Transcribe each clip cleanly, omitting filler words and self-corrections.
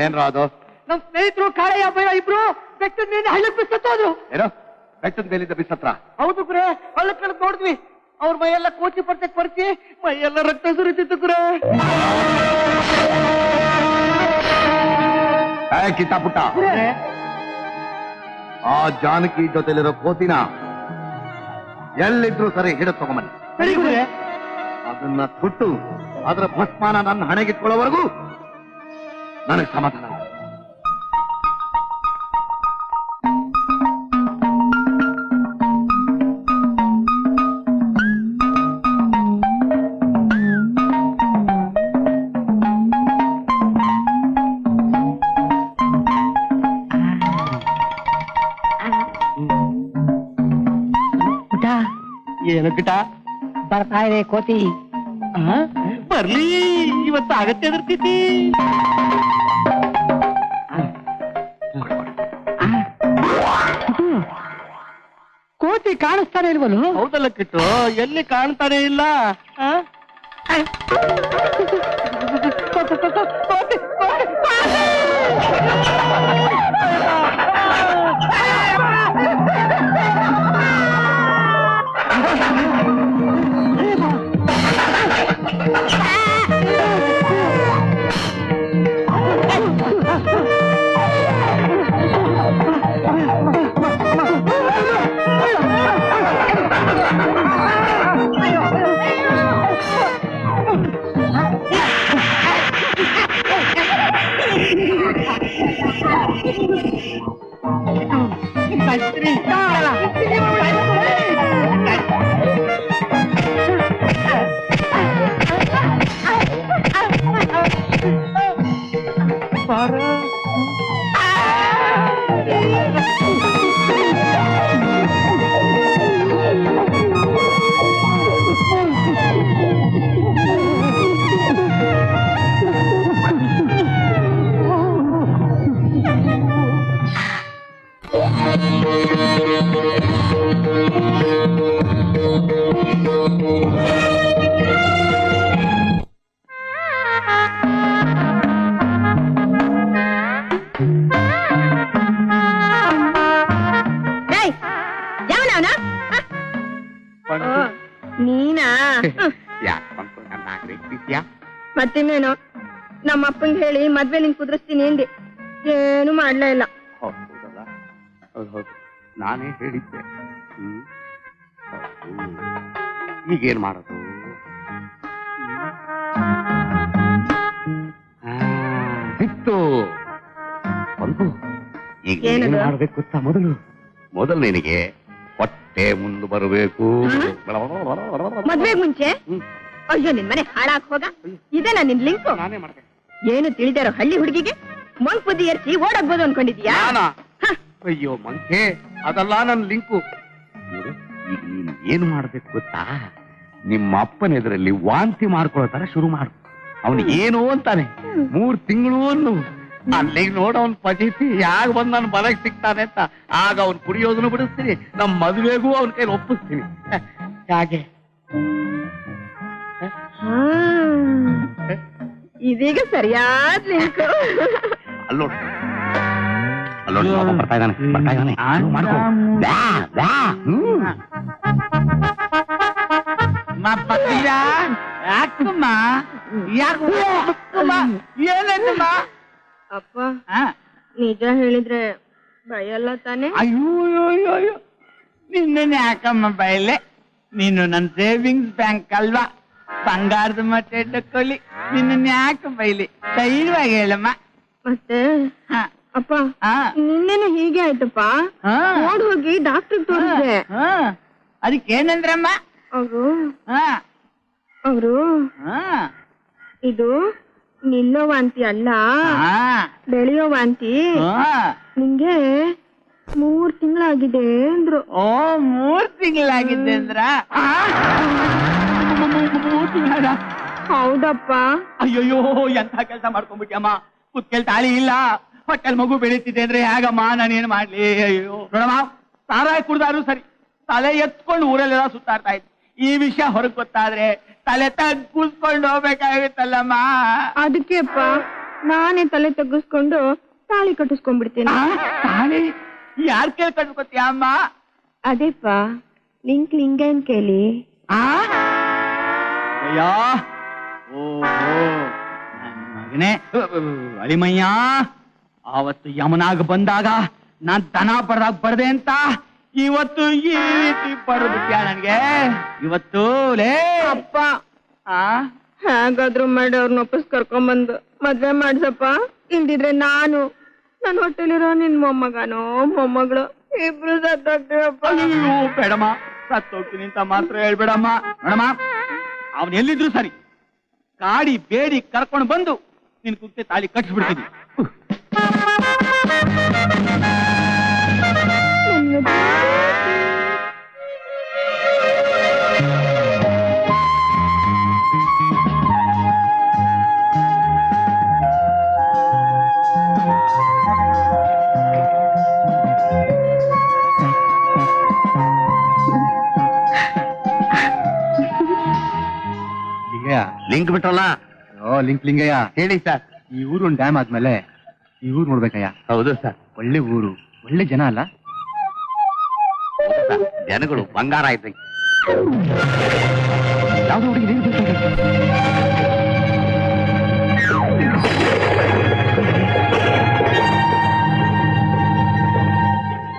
ಏನ್ರ ಅದು? ನಮ್ ಸ್ನೇಹಿತರು ಕಾಳಯ್ಯ ಅಬ್ಬಯ್ಯ ಇಬ್ರು ಬೆಟ್ಟದ ಮೇಲೆ ಹಳ್ಳಕ್ ಬಿಸತ್ತೋದ್ರು. ಏನೋ ಬೆಟ್ಟದ ಮೇಲಿದ್ದ ಬಿಸತ್ರ? ಹೌದು ಗುರೇ, ಹಳ್ಳಕ್ ಕಳೆದು ನೋಡಿದ್ವಿ. ಅವ್ರ ಮೈಯೆಲ್ಲ ಕೋಚಿ ಪರ್ಚಕ್ ಪರಿಚಿ ಮೈಯೆಲ್ಲ ರಕ್ತ ಸುರಿತಿತ್ತು ಗುರೇ. ಕಿತ್ತಾಪುಟ್ಟ, ಆ ಜಾನಕಿ ಜೊತೆಲಿರೋ ಕೋತಿನ ಎಲ್ಲಿದ್ರು ಸರಿ ಹಿಡಿದು ತಗೊಂಬನ್ನಿ. ಸರಿ ಗುರೇ. ಅದನ್ನ ಸುಟ್ಟು ಅದರ ಭಸ್ಮಾನ ನನ್ನ ಹಣೆಗಿಟ್ಕೊಳ್ಳೋವರೆಗೂ ನನಗೆ ಸಮಾಧಾನ ಇಲ್ಲ. ಏನು ಗಿಟ ಬರ್ತಾ ಇದೆ ಕೋತಿ. ಬರ್ಲಿ, ಇವತ್ತು ಆಗತ್ತೆ ಎದುರ್ತೀತಿ. ಕೋತಿ ಕಾಣಿಸ್ತಾನೆ ಇಲ್ವಲ್ಲ? ಹೌದಲ್ಲ ಕಿಟ್ಟು, ಎಲ್ಲಿ ಕಾಣ್ತಾನೆ ಇಲ್ಲ. ನೀನಾ? ಮತ್ತಿನ್ನೇನು, ನಮ್ಮ ಅಪ್ಪಂಗೆ ಹೇಳಿ ಮದ್ವೆ ನಿನ್ ಕುದುರಿಸ್ತೀನಿ ಅಂದೆ, ಏನು ಮಾಡ್ಲೇ ಇಲ್ಲ. ಹೌದು, ನಾನೇ ಹೇಳಿದ್ದೆ. ಈಗೇನ್ ಮಾಡೋದು? ಸಿಕ್ತು ಒಂದು. ಈಗ ಏನ್ ಮಾಡ್ಬೇಕು ಗೊತ್ತಾ? ಮೊದಲು ನಿನಗೆ ಹೊಟ್ಟೆ ಮುಂದೆ ಬರಬೇಕು. ಮದ್ವೆಗ್ ಮುಂಚೆ? ಅಯ್ಯೋ, ನಿನ್ ಮನೆ ಹಾಳಾಕ್ ಹೋಗ. ಇದೇನಾ ನಿನ್ ಲಿಂಕು? ನಾನೇ ಮಾಡ್ದೆ. ಏನು ತಿಳಿದಾರೋ ಹಳ್ಳಿ ಹುಡುಗಿಗೆ ಮಂಕ್ ಬುದ್ಧಿ ಏರ್ಸಿ ಓಡಾಗ್ಬೋದು ಅನ್ಕೊಂಡಿದ್ಯಾ? ಅಯ್ಯೋ ಮಂಕೆ, ಅದಲ್ಲ ನನ್ ಲಿಂಕು. ಈಗ ನೀನ್ ಏನ್ ಮಾಡ್ಬೇಕು ಗೊತ್ತಾ? ನಿಮ್ಮ ಅಪ್ಪನ ಎದುರಲ್ಲಿ ವಾಂತಿ ಮಾಡ್ಕೊಳ್ಳೋ ತರ ಶುರು ಮಾಡು. ಅವನಿಗೆ ಏನು ಅಂತಾನೆ 3 ತಿಂಗಳು ಅನ್ನು ಅಲ್ಲಿಗೆ ನೋಡ ಅವನ್ ಪಚಿಸಿ ಯಾಗ ಬಂದ್ ನನ್ ಬಲಕ್ ಸಿಗ್ತಾನೆ ಅಂತ. ಆಗ ಅವ್ನ್ ಕುಡಿಯೋದನ್ನು ಬಿಡಿಸ್ತೀನಿ, ನಮ್ ಮದುವೆಗೂ ಅವನ ಕೈಲಿ ಒಪ್ಪಿಸ್ತೀನಿ. ಹಾಗೆ ಇದೀಗ ಸರಿಯಾದ ಲಿಂಕ್. ಅಲ್ಲೋಡ್ ಬರ್ತಾ ಇದ್ದಾನೆ. ಏನಾಯ್ತಮ್ಮ? ಅಪ್ಪ, ನಿಜ ಹೇಳಿದ್ರೆ ಭಯಲ್ಲ ತಾನೆ? ಅಯ್ಯೋ, ನಿನ್ನೆ ಯಾಕಮ್ಮ ಬಯಲೆ? ನೀನು ನನ್ ಸೇವಿಂಗ್ಸ್ ಬ್ಯಾಂಕ್ ಅಲ್ವಾ? ಬಂಗಾರದ ಮತ್ತೆ ಡಕ್ಕೊಳ್ಳಿ, ನಿನ್ನ ಯಾಕೆ ಬೈಲಿ? ಧೈರ್ಯವಾಗಿ ಹೇಳಮ್ಮ. ಮತ್ತೆ ಅಪ್ಪ, ನಿನ್ನೆನು ಹೀಗೆ ಆಯ್ತಪ್ಪ. ನೋಡ್ ಹೋಗಿ ಡಾಕ್ಟರ್ ತೋರಿಸಿದೆ. ಅದಕ್ಕೇನಂದ್ರಮ್ಮ ಅವರು? ಇದು ನಿಲ್ಲೋ ವಾಂತಿ ಅಲ್ಲ, ಬೆಳೆಯೋ ವಾಂತಿ. ನಿಂಗೆ 3 ತಿಂಗಳಾಗಿದೆ ಅಂದ್ರು. ಓ, 3 ತಿಂಗಳಾಗಿದೆ ಅಂದ್ರ? ಹೌದಪ್ಪ. ಅಯ್ಯಯ್ಯೋ, ಎಂತ ಕೆಲಸ ಮಾಡ್ಕೊಂಡ್ಬಿಟ್ಯಮ್ಮ. ಕುತ್ಕೆಲ್ ತಾಳಿ ಇಲ್ಲ, ಹೊಟ್ಟೆಲ್ ಮಗು ಬೆಳೀತಿದೆ ಅಂದ್ರೆ ಹೇಗಮ್ಮ? ನಾನೇನ್ ಮಾಡ್ಲಿ? ಅಯ್ಯೋ ನೋಡಮ್ಮ, ಸಾರಾಯಿ ಕುಡ್ದಾರು ಸರಿ, ತಲೆ ಎತ್ಕೊಂಡು ಊರಲ್ಲೆಲ್ಲ ಸುತ್ತಾಡ್ತಾ ಇದ್ದೆ. ಈ ವಿಷಯ ಹೊರಗ್ ಗೊತ್ತಾದ್ರೆ ತಲೆ ತಗ್ಗಿಸ್ಕೊಂಡು ಹೋಗ್ಬೇಕಾಗುತ್ತಲ್ಲಮ್ಮ. ಅದಕ್ಕೆ ಅಪ್ಪ ನಾನೇ ತಲೆ ತಗ್ಗಿಸ್ಕೊಂಡು ತಾಳಿ ಕಟ್ಟಿಸ್ಕೊಂಡ್ಬಿಡ್ತೀನಿ. ತಾಳಿ ಯಾರ್ ಕೇಳಿ ಕಟ್ಕೋತೀಯ ಅಮ್ಮ? ಅದೇಪ್ಪ ಲಿಂಗನ್ ಕೇಳಿ. ಅಯ್ಯೋ ಓಹೋ ನನ್ ಮಗನೇ ಅಳಿಮಯ್ಯ, ಆವತ್ತು ಯಮನಾಗ ಬಂದಾಗ ನಾನ್ ದನ ಬಡ್ದಾಗ ಬಡ್ದೆ ಅಂತ ಇವತ್ತು ಈ ರೀತಿ ಬಡ್ಬಿಟ್ಯಾ ನನ್ಗೆ? ಇವತ್ತು ಲೇ ಅಪ್ಪ ಹೇಗಾದ್ರೂ ಮಾಡಿ ಅವ್ರನ್ನ ವಾಪಸ್ ಕರ್ಕೊಂಬಂದು ಮದ್ವೆ ಮಾಡ್ಸಪ್ಪ. ಇಲ್ದಿದ್ರೆ ನಾನು ನನ್ನ ಹೊಟ್ಟೆಲಿರೋ ನಿನ್ ಮೊಮ್ಮಗನೋ ಮೊಮ್ಮಗಳು ಇಬ್ರು ಸತ್ತೋಗ್ತೀವಪ್ಪ. ಅಯ್ಯೋ ಬೇಡಮ್ಮ, ಸತ್ತೋಗ್ತೀನಿ ಅಂತ ಮಾತ್ರ ಹೇಳ್ಬೇಡಮ್ಮ. ನೋಡಮ್ಮ, ಅವನ್ ಎಲ್ಲಿದ್ರು ಸರಿ, ಕಾಡಿ ಬೇಡಿ ಕರ್ಕೊಂಡು ಬಂದು ನಿನ್ ಕುತ್ತೆ ತಾಳಿ ಕಟ್ಟಿಸ್ಬಿಡ್ತೀನಿ. ಲಿಂಕ್ ಬಿಟ್ರಲ್ಲ. ಲಿಂಕ್ ಲಿಂಗಯ್ಯ, ಹೇಳಿ ಸರ್. ಈ ಊರು ಡ್ಯಾಮ್ ಆದ್ಮೇಲೆ ಈ ಊರು ನೋಡ್ಬೇಕಯ್ಯ. ಹೌದು ಸರ್. ಒಳ್ಳೆ ಊರು, ಒಳ್ಳೆ ಜನ ಅಲ್ಲ? ಜನಗಳು ಬಂಗಾರ ಇದ್ದಂಗೆ. ಯಾವ್ದು ಹುಡುಗಿ ನೀರು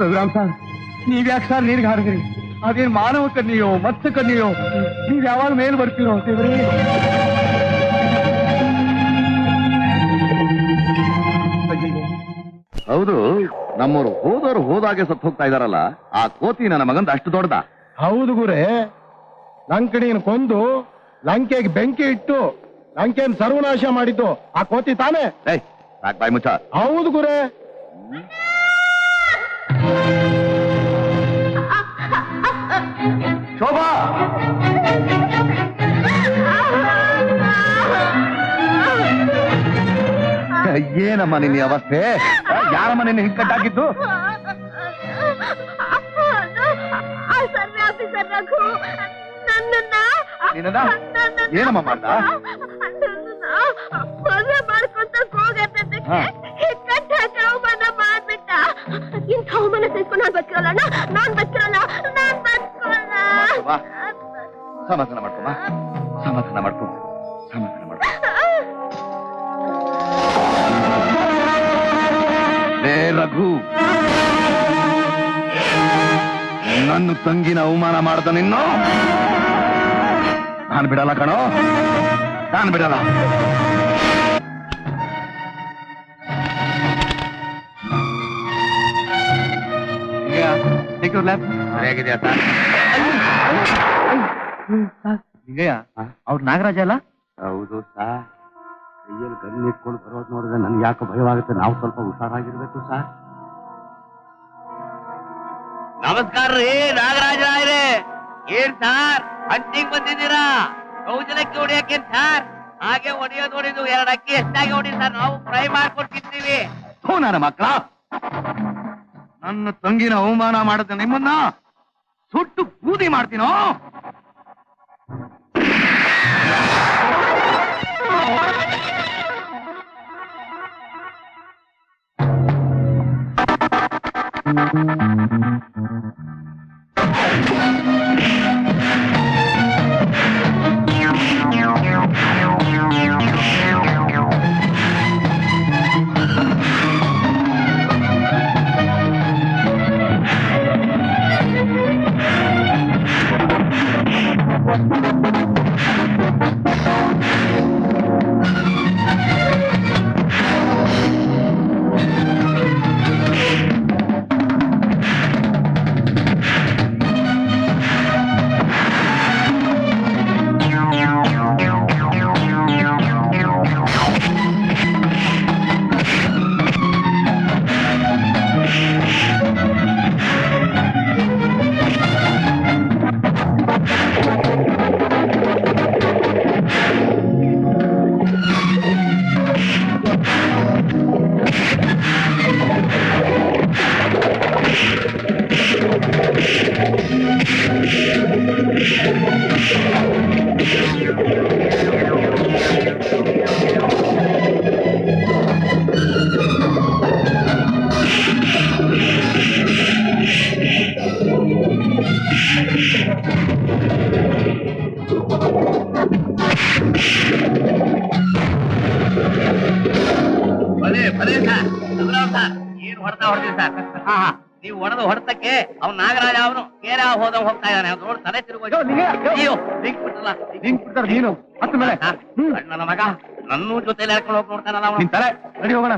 ರಘುರಾಮ್ ಸರ್, ನೀವ್ಯಾಕೆ ಸರ್ ನೀರ್ಗೆ ಹಾಡಿದ್ರಿ? ಅದೇನ್ ಮಾನವ ಕನ್ಯೆಯೋ ಮತ್ಸ್ಯ ಕನ್ಯೆಯೋ? ನೀವ್ ಯಾವಾಗ ಮೇಲ್ ಬರ್ತೀರೋ ದೇವ್ರೇ? ಹೌದು, ನಮ್ಮವರು ಹೋದವರು ಹೋದಾಗೆ ಸತ್ತು ಹೋಗ್ತಾ ಇದಾರಲ್ಲ, ಆ ಕೋತಿ ನನ್ನ ಮಗಂದ ಅಷ್ಟು ದೊಡ್ಡದ? ಹೌದು ಗುರೇ, ಲಂಕಣಿಯನ್ನು ಕೊಂದು ಲಂಕೆಗೆ ಬೆಂಕಿ ಇಟ್ಟು ಲಂಕೆಯನ್ನು ಸರ್ವನಾಶ ಮಾಡಿದ್ದು ಆ ಕೋತಿ ತಾನೇ? ಸಾಕ್ ಬಾಯ್ ಮುಚ್ಚ. ಹೌದು ಗುರೇ. ಶೋಭಾ, ಏನಮ್ಮ ನಿನ್ನ ಅವಸ್ಥೆ? ಯಾರಮ್ಮ ನಿನ್ನ ಹಿಕ್ಕಟ್ಟಾಗಿದ್ದು? ಏನಮ್ಮ ಮಾಡ್ದ? ಮಾಡ್ಕೊಂತ ಅವಮಾನ ಮಾಡ್ಬಿಟ್ಟ. ಇಂಥ ಅವಮಾನ ಸಹಿಸ್ಕೊಂಡು ನಾನ್ ಬಚ್ಚಿರಲ್ಲ, ನಾನ್ ಬಚ್ಚಿರಲ್ಲ. ಸಮಾಧಾನ ಮಾಡ್ಕೊಮ್ಮ, ಸಮಾಧಾನ ಮಾಡ್ಕೊ, ಸಮಾಧಾನ ಮಾಡ್ಕೊ. ರಘು, ನನ್ನ ತಂಗಿನ ಅವಮಾನ ಮಾಡ್ದ ನಿನ್ನು ನಾನು ಬಿಡಲ್ಲ ಕಣೋ, ನಾನು ಬಿಡಲ್ಲ. ಸರಿಯಾಗಿದೆಯಾ ಸರ್? ಲಿಂಗಯ್ಯ, ಅವ್ರು ನಾಗರಾಜ ಅಲ್ಲ? ಹೌದು ಸರ್. ಕೈಯಲ್ಲಿ ಗನ್ ಇಟ್ಕೊಂಡು ಬರೋದು ನೋಡಿದ್ರೆ ನನ್ಗೆ ಯಾಕೆ ಭಯವಾಗುತ್ತೆ. ನಾವು ಸ್ವಲ್ಪ ಹುಷಾರಾಗಿರ್ಬೇಕು ಸರ್. ನಮಸ್ಕಾರ ರೀ ನಾಗರಾಜರೇ. ಏನ್ ಸಾರ್ ಹಂಚಿಗೆ ಬಂದಿದ್ದೀರಾ? ಕೌಜಲಕ್ಕೆ ಹೊಡಿಯಕ್ಕೆ ಸಾರ್? ಹಾಗೆ ಹೊಡಿಯೋದು ಹೊಡಿದು 2 ಅಕ್ಕಿ ಎಷ್ಟಾಗಿ ಹೊಡಿ ಸರ್, ನಾವು ಫ್ರೈ ಮಾಡ್ಕೊಡ್ತಿರ್ತೀವಿ. ನನ್ನ ಮಕ್ಕಳ, ನನ್ನ ತಂಗಿನ ಅವಮಾನ ಮಾಡಿದ ನಿಮ್ಮನ್ನ ಸುಟ್ಟು ಬೂದಿ ಮಾಡ್ತೀನೋ? ಭಲೇ ಭಲೇ ಸರ್, ಸುಬ್ರಾವ್ ಸರ್, ಏನ್ ಹೊಡೆತ ಹೊಡೆದಿವಿ ಸರ್. ನೀವು ಹೊಡೆದ ಹೊಡೆತಕ್ಕೆ ಅವ್ನು ನಾಗರಾಜ ಅವನು ಕೇರ ಹೋಗ್ತಾ ಇದ್ದಾನೆ. ಅವ್ನು ನೋಡಿ ತಲೆ ತಿರುಗೋದು. ಅಯ್ಯೋ ಲಿಂಕ್ ಬಿಟ್ಟಲ್ಲ, ಲಿಂಕ್ ಬಿಡ್ತಾರ ನೀನು ಹತ್ತು ಮೇಲೆ ನನ್ನ ಮಗ ನನ್ನ ಜೊತೆಲಿ ಹಾಕೊಂಡು ಹೋಗಿ ನೋಡ್ತಾನಲ್ಲ ಅವನು. ನಿನ್ ತಲೆ ನಡಿ ಹೋಗೋಣ.